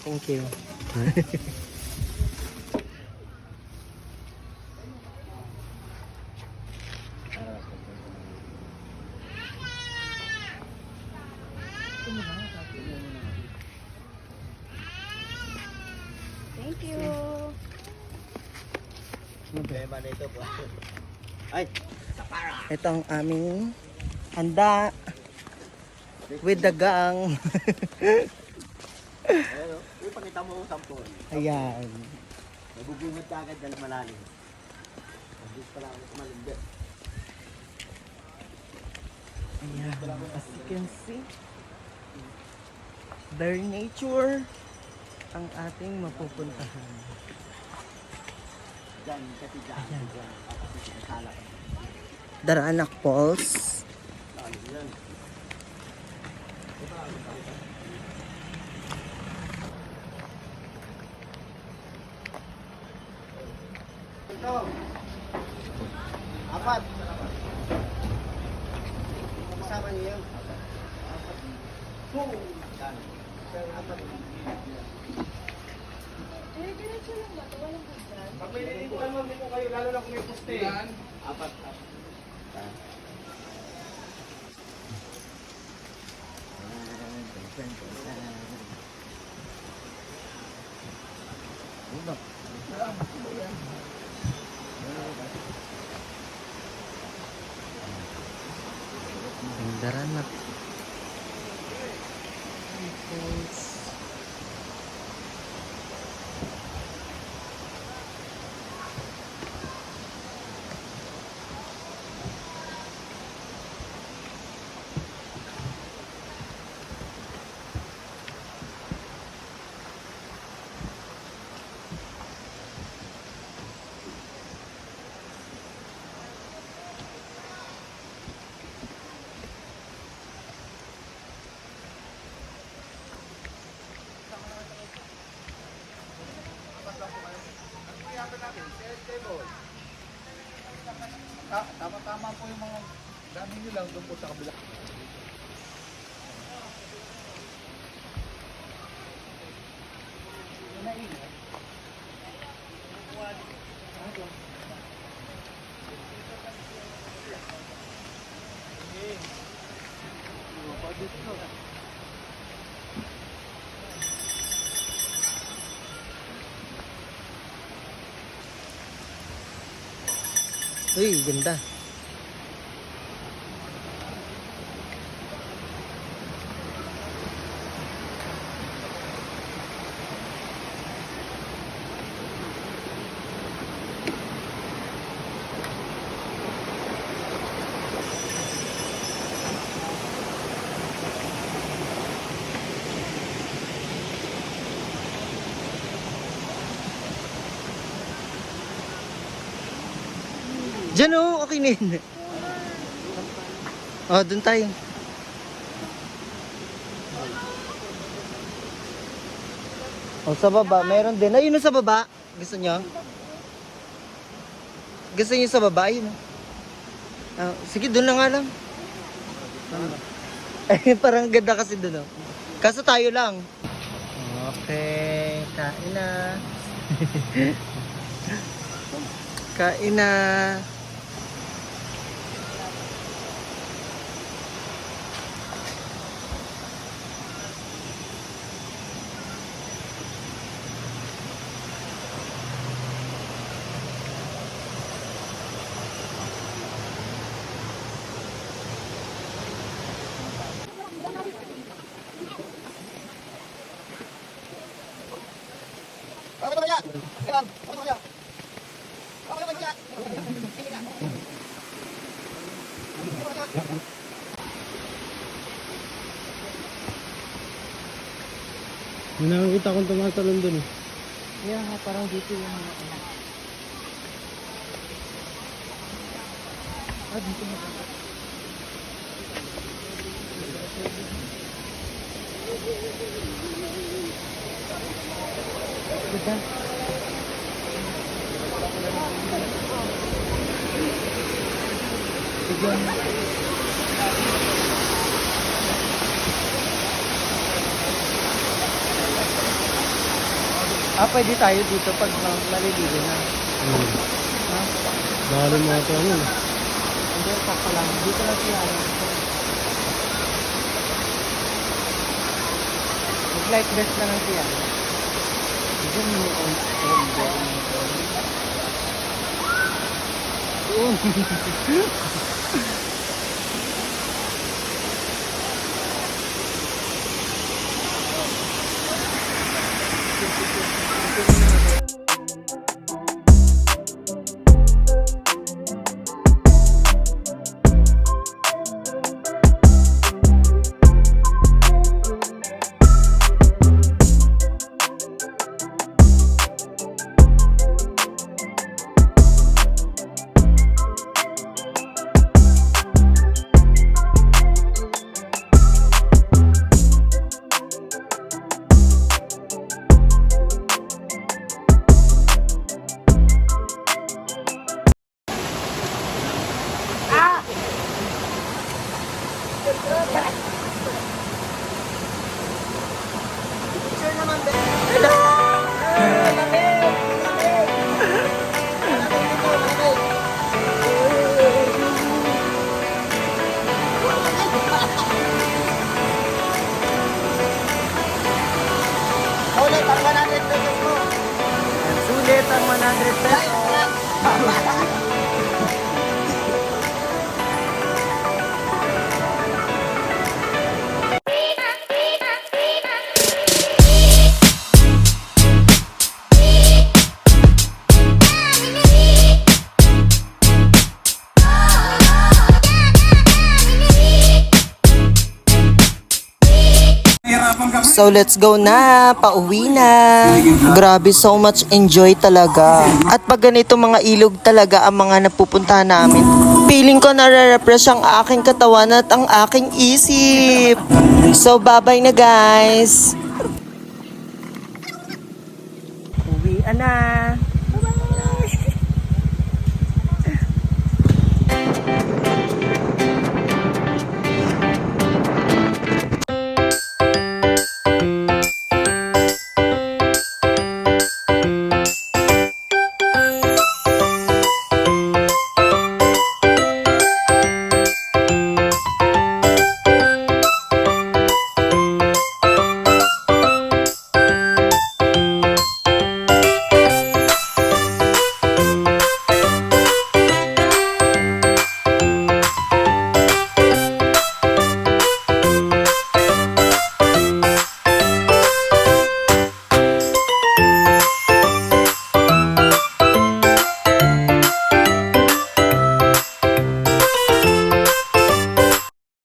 Thank you. Thank you. Ay, ito ang aming handa with the gang. Ayan o, ipakita mo ang sampon. Ayan. Nabubunod ka agad dahil malalim. Mabilis pala ako malimbe. Ayan, as you can see, very nature ang ating mapupuntahan. Diyan, kasi dyan. Diyan, kasi sinasala ka. Daraanak Falls. Lalim yan. Ito. Apat. Kasama niyo yan. Apat. Boom! Yan. Apat. Diretso lang ba ito? Walang hagdan? Pag may nilikutan mo, hindi mo kayo, lalo na kung may poste. Apat. Ang Daraanak Falls. Tama-tama po yung mga dami nyo lang doon po sa kabila. Uy, ganda. Diyan oh, okay na yun. Oh, dun tayo. Oh, sa baba, meron din. Ayun oh, sa baba. Gusto nyo? Gusto nyo sa baba? Ayun oh. Ah, sige, dun na nga lang. Eh, parang ganda kasi dun oh. Kaso tayo lang. Okay, kain na. Kain na. May nakakita akong tumatalon dun eh. Yeah, parang dito yung ah, dito na. Ganda. Sige. Pwede tayo dito pag maliligo na. Ha? Bawal mo ito ano. Hindi, sakto lang. Dito lang siya. Mag-light vest na lang siya. Diyan mo on. Sulit ang 100 pesos. So let's go na, pauwi na. Grabe, so much enjoy talaga. At pag ganito mga ilog talaga ang mga napupuntahan namin, feeling ko nare-refresh ang aking katawan at ang aking isip. So bye-bye na guys. Uwi na.